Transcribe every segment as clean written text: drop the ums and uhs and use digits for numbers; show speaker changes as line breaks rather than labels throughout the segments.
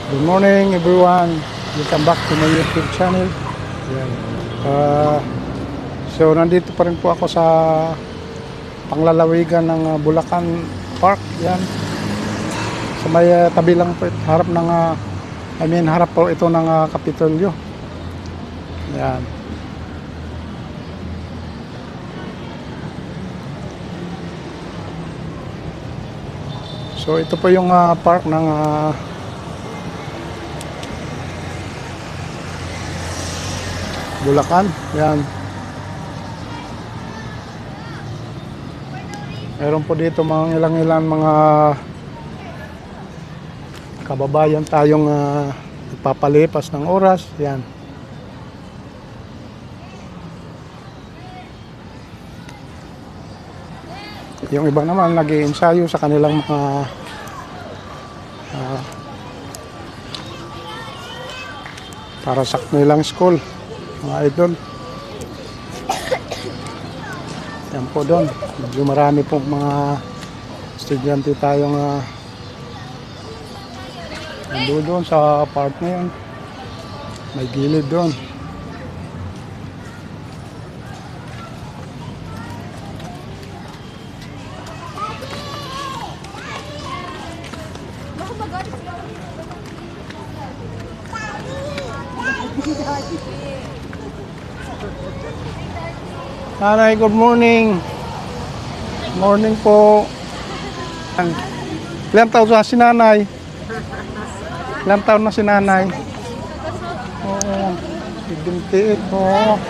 Good morning everyone. Welcome back to my YouTube channel. Yan. So nandito pa rin po ako sa panglalawigan ng Bulacan Park. Yan. Sa may tabi lang po harap ng harap po ito ng Kapitolyo. Yan. So ito po yung park ng Bulacan. Yan. Meron po dito mga ilang mga kababayan tayong nagpapalipas ng oras. Yan. Yung iba naman nag-iensayo sa kanilang mga para sa kanilang school, mga idol. Yan po doon. Medyo marami pong mga estudyante tayong doon sa park na yan. May gilid doon. Nanay, good morning. Morning po. Ilang taon na si nanay? Ilang taon na si nanay? Oo, 78. Oo.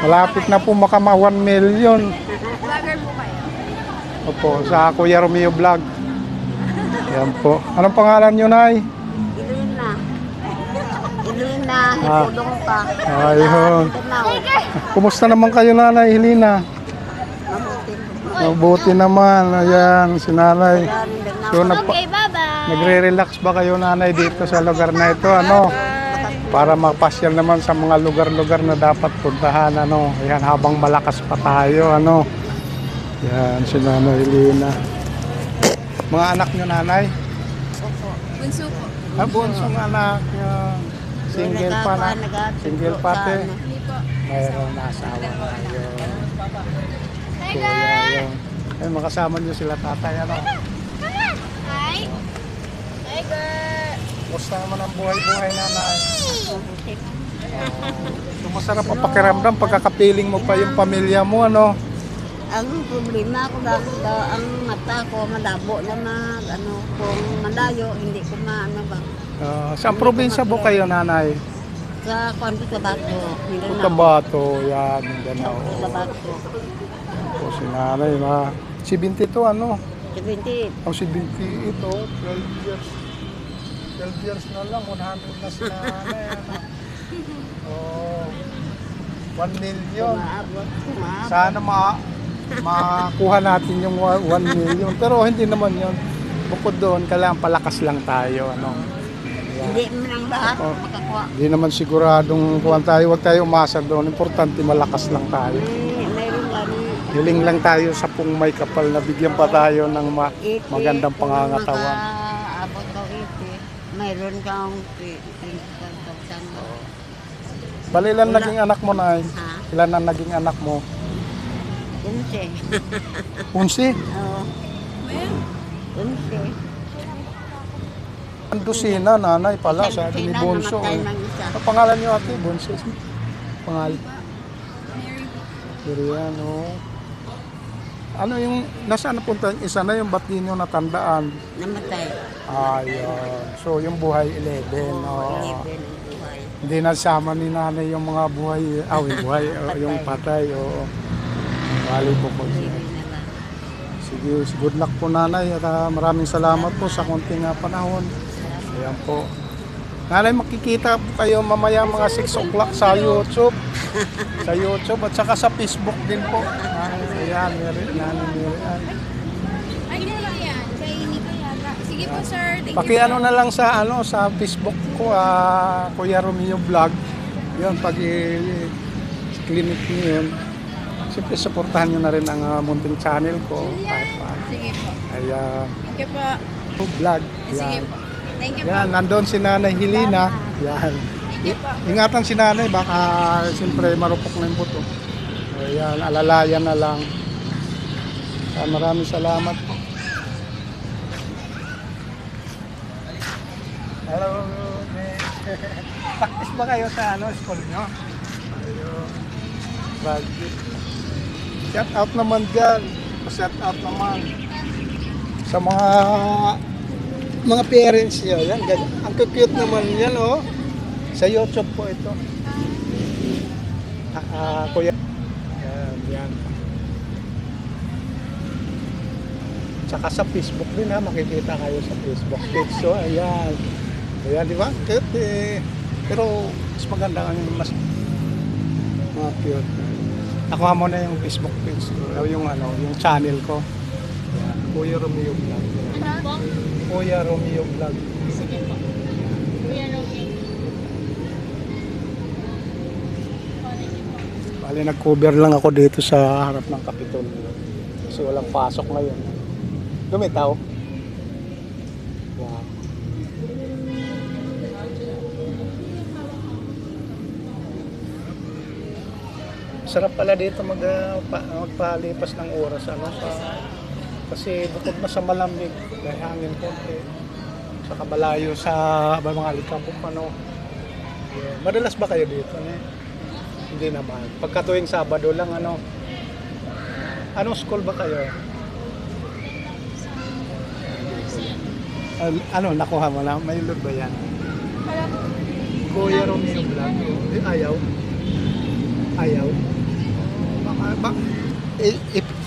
Malapit na po makama 1 million. Opo, sa Kuya Romeo Vlog. Yan po. Anong pangalan nyo, nay?
Helena, hipulong ka.
Ayun. Kumusta naman kayo, nanay Helena? Mabuti naman. Ayan, si nanay. So, nagre-relax ba kayo, nanay, dito sa lugar na ito? Ano? Para mapasyal naman sa mga lugar-lugar na dapat puntahan. Ano? Ayan, habang malakas pa tayo. Ano? Yan, si nanay Helena. Mga anak nyo, nanay?
Bunso po.
Bunsong anak. Yan. Single pa na. Single pate. Mayroon na asawa na yun. Kuya yun. Ay, makasama nyo sila tatay. Ano?
Hi. Hi, girl.
Kumusta naman ang buhay-buhay nanay? So, masarap ang pakiramdam pagkakapiling mo pa yung pamilya mo. Ano?
Ang problema ko lang, ang mata ko malabo na kung malayo, hindi ko maano ba.
Saan probinsya po kayo, nanay?
Sa Konto Tabato, Mindanao.
Cotabato, yan, Mindanao.
Tabato.
O si nanay na 72, ano?
70.
Ang 70 ito, 12 years. 12 years na lang, 100 na si nanay. Ano? Oh, 1 million.
Kumaabot.
Sana makuha natin yung 1 million. Pero hindi naman yun. Bukod doon, kailangan palakas lang tayo. Ano?
Hindi mo lang lahat makakuha.
Hindi naman siguradong kuhan tayo. Huwag tayo umasa doon. Importante, malakas lang tayo.
Mayroon kami.
Hiling lang tayo sa pong may kapal na bigyan pa tayo ng magandang pangangatawan.
Abot daw 80. Mayroon kang 25,000.
Bali, ilan naging anak mo, nay?
Ha?
Ilan ang naging anak mo?
11.
11?
Oo. 11.
Ang dosina, nanay pala, sa atin ni Bonso.
Namatay ng isa.
Ang pangalan niyo, ate? Bonso? Pangalan? Miriam, oh. Ano yung, nasaan napunta yung isa na yung ba't di nyo natandaan?
Namatay.
Ayun. So, yung buhay 11, oh.
11 ang buhay.
Hindi nasama ni nanay yung mga buhay, yung buhay, yung patay, oh. Bali po po.
Hindi na lang.
Sige, good luck po, nanay, at maraming salamat po sa konting panahon. Ayan po. Nanay, makikita po kayo mamaya mga 6 o'clock sa YouTube. Sa YouTube at saka sa Facebook din po. Ayan, Miriam.
Ay, hindi ko yan. Kay Nico yata. Sige po, sir. Thank you.
Pakiano na lang sa sa Facebook ko, Kuya Romeo Vlog. 'Yon, pag clinic niyo 'yun. Siyempre, supportahan nyo na rin ang munting channel ko. Kahit pa.
Sige po.
Ay,
Thank you po.
vlog.
Sige
Yan.
po. Thank you po.
Yan, nandun si Nanay Helena. Yan. Ingatan si Nanay, baka siyempre marupok na yung buto. Ayan, alalayan na lang. Maraming salamat po. Hello. Practice ba kayo sa school nyo? Ayun. Bagay. Shout out naman dyan. Shout out naman sa mga parents nyo. Yan, ganyan. Ang cute naman yan, oh. Sa YouTube po ito. Kuya. Yan, yan. Tsaka sa Facebook din ha, makikita kayo sa Facebook page. So, ayan. Ayan, di ba? Cute eh. Pero, mas maganda ang mas mga cute. Nakuha mo na yung Facebook page. Yung channel ko. Ayan. Kuya Romeo Vlog.
Ano po?
Kuya Romeo Vlog.
Sige po. Kuya Romy.
Bali, nag-cover lang ako dito sa harap ng Kapitolyo. Kasi walang pasok ngayon. Lumitaw. Wow. Sarap pala dito magpalipas ng oras. Kasi bukod na sa malamig, may hangin konti. Saka malayo sa mga likabok. Yeah. Madalas ba kayo dito? Hindi naman. Pagka tuwing Sabado lang, anong school ba kayo? Nakuha mo na? May load ba yan? Kuya Romeo Vlog. Ayaw? Ayaw?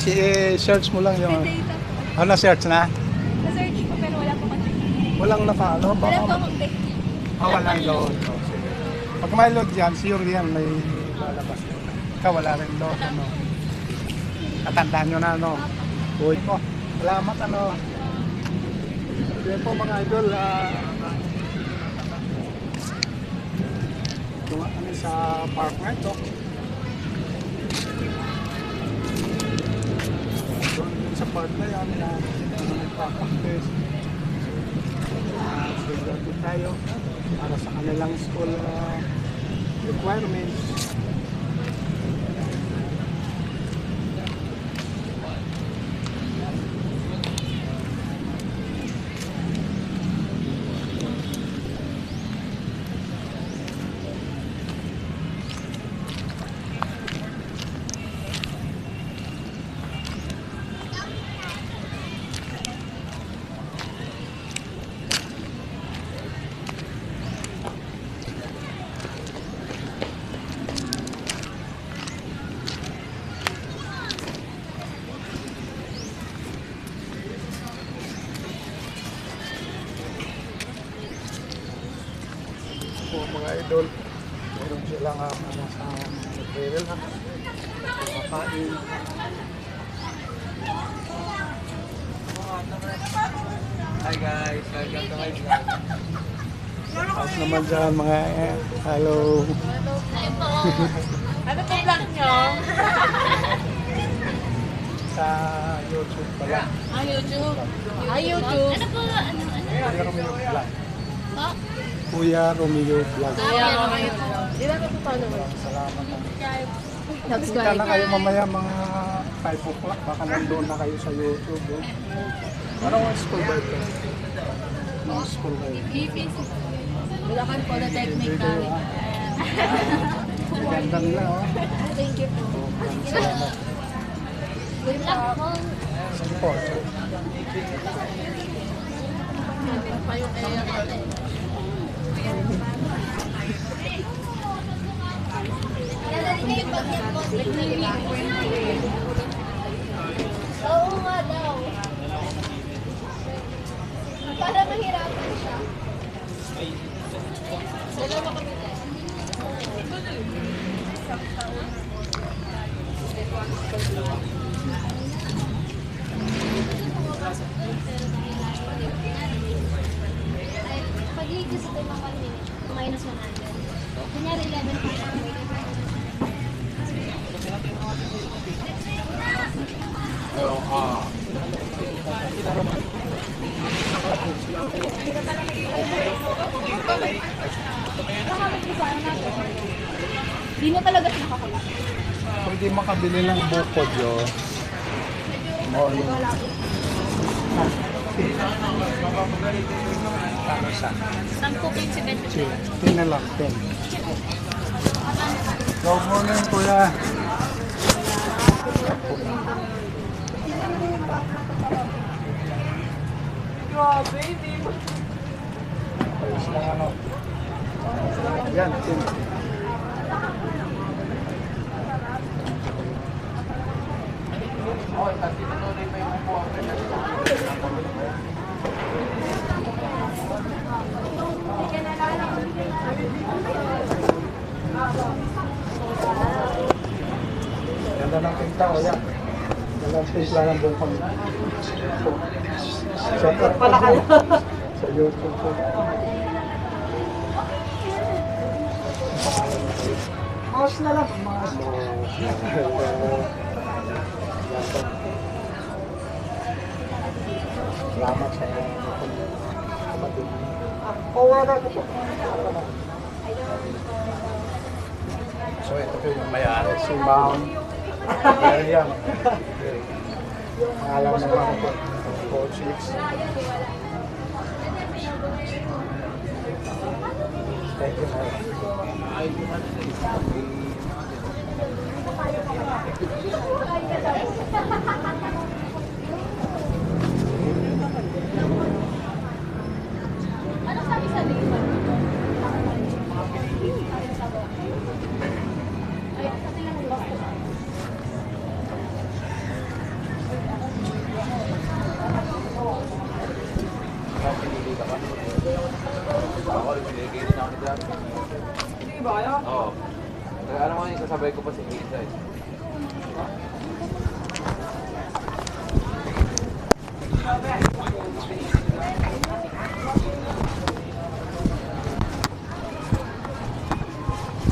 I-search mo lang yung... na-search na?
Na-search ko pero wala po contact.
Walang
Wala po contact.
Walang load. Sige. Pag may load yan, sure yan, may lalabas. Ikaw wala rin load. Katandaan nyo na, Uy po, salamat, Yan po mga idol, kami sa park na ito. Doon sa park na yan, nagpa-practice. Sigurado tayo para sa kanilang school requirements. Po mga idol, meron silang sa material makain.
Hi guys, welcome to my vlog.
Out naman dyan mga hello.
Ano po vlog nyo?
Sa YouTube pala.
YouTube. YouTube. Ano po?
Kuya Romeo Vlog.
Po?
Kuya Romeo Vlog.
Ilan po paano mo?
Salamat. Kita
Subscribe.
na kayo mamaya mga 5 o'clock. Baka nandun na kayo sa YouTube. Anong school ba ito? Anong school ba ito?
Bulacan Polytechnic College.
Ganda nila,
Thank you po.
Salamat.
Good luck po.
Sige po.
Pa yung area natin. Oo nga daw. Para mahirapan siya. Dalawa kami dyan. Pag-leave kasi ito mga 1 minute, minus 100. Kunyari 11 pa. Di na talaga siya nakakala.
Kung di makabili ng bukod yun, Kano sa?
10-15
Tinalak din. Good morning, kuya. Ayos lang ano. Yan, ganda ng pinta o yan. Ganda ng pinta ng bukod. Shoutout pala kayo. Sa YouTube po. Mouse na lang. Mouse. Salamat sa mga kapatid. Wala ko po. So ito po yung may-ari. Simbahan. Very young. Alam na mga po. Code 6. Thank you.
Ano sabi sa dito?
Oo. Kaya alam mo yung sasabay ko pa si Pizza eh.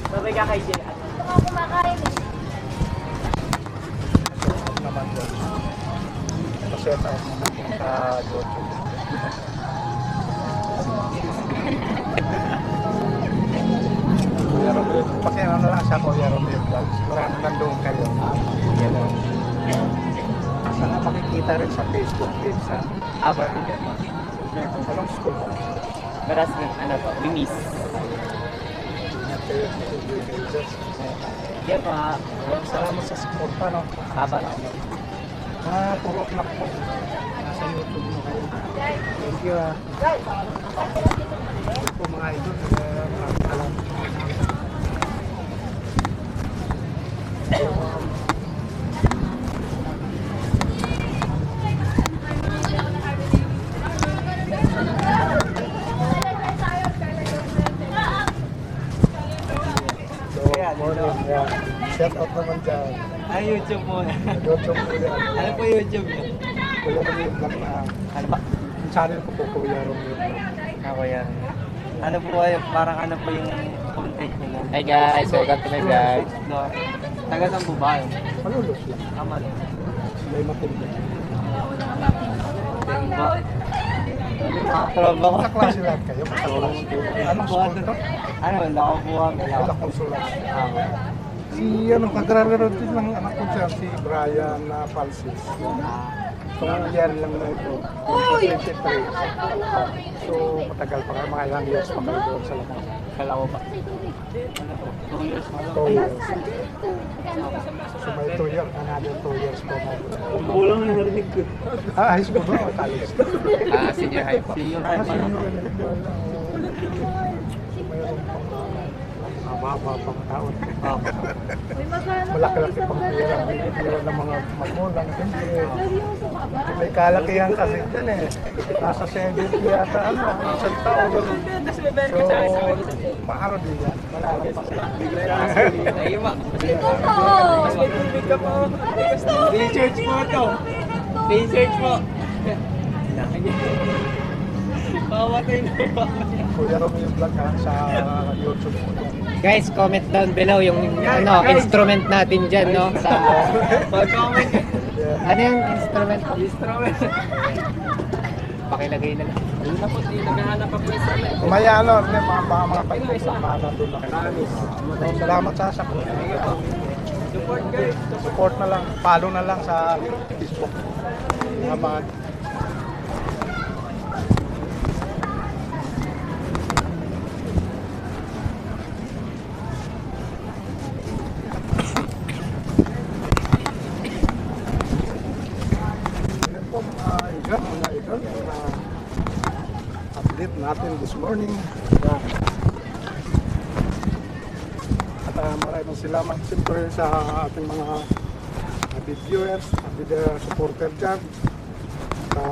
Sabay ka kay Jay.
Ito nga kumakain eh.
Naman doon. Paset out naman po sa YouTube. Kuya Romeo, pakiano na lang sa Kuya Romeo Vlogs. Marami nandun kayo. Yan o. Sana makikita rin sa Facebook page sa Anong school mo?
Maras ng ano to, Bimis.
Ingat kayo sa pages.
Yan pa.
Salamat sa support pa, no?
Haba na.
Puro anak po. Nasa YouTube mo kayo. Thank you, ah. Ito po mga idol. Maraming salamat. So, morning. Yeah. Shout out naman dyan.
Ay, YouTube mo.
YouTube po yan.
Ano po YouTube mo?
Kuya Romeo Vlog na.
Ano ba?
Yung channel ko po, Kuya Romeo Vlog.
Ako yan. Ano po kayo? Parang ano po yung content nyo? Hey guys, welcome to my vlog. No. Taga saan po ba yun?
Malulos lang.
Tama lang.
May matindi.
Trabaho.
Sa klase lahat kayo. Anong school to?
Ano, lako po kami.
Wala kong sulat. Si kagrarero din ng anak ko dyan, si Brian na Falsis. So, nangyari lang na ito. 23. So, matagal pa kayo, mga ilang years pa kayo doon sa laman.
Kala ko ba? Ano po? 2 years pa lang.
2 years. So, may 2 years, another 2 years pa na.
Kulang na narinig ko.
High school ba o college?
Senior high po. Senior high pa lang.
Mababa pang taon.
May magkano
Malaki-laki pang pera. Binibira ng mga magulang. Siyempre, may kalakihan kasi dyan eh. Nasa 70 yata ano, isang taon. So, paano din yan? Malaki pa.
Research mo to. Research mo. Pawatay na.
Kuya Romeo Vlog ha, sa YouTube mo.
Guys, comment down below yung ano, instrument natin dyan, no? Sa,
Pag-comment.
ano yung instrument?
Instrument.
pakilagay na lang.
May ano, mga pagkakas sa mga nandun lang. So, salamat sa support. Support na lang, follow na lang sa Facebook. Salamat. Yan po mga idol, update natin this morning. At maraming salamat siyempre sa ating mga viewers, video supporter dyan, sa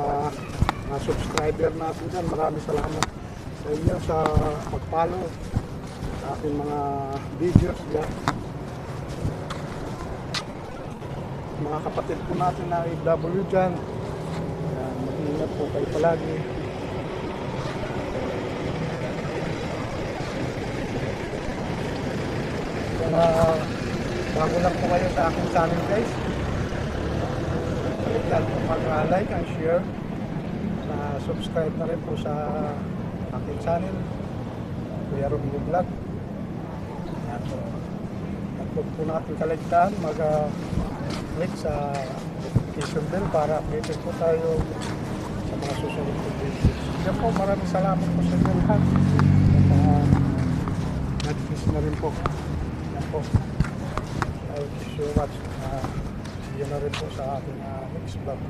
mga subscriber natin dyan. Maraming salamat sa inyo sa pag-follow sa ating mga videos dyan. Mga kapatid po natin na IW dyan, mag-ingat po kayo palagi. Bago lang po kayo sa aking channel guys, huwag po mag-like and share, subscribe na rin po sa aking channel Kuya Romeo Vlog. At huwag po natin kaligtaan mag-click sa notification bell para updated po tayo sa mga susunod na videos. Yan po, maraming salamat po sa inyo lahat. God bless na rin po. Yan po. I wish you much. See you na rin po sa ating next vlog.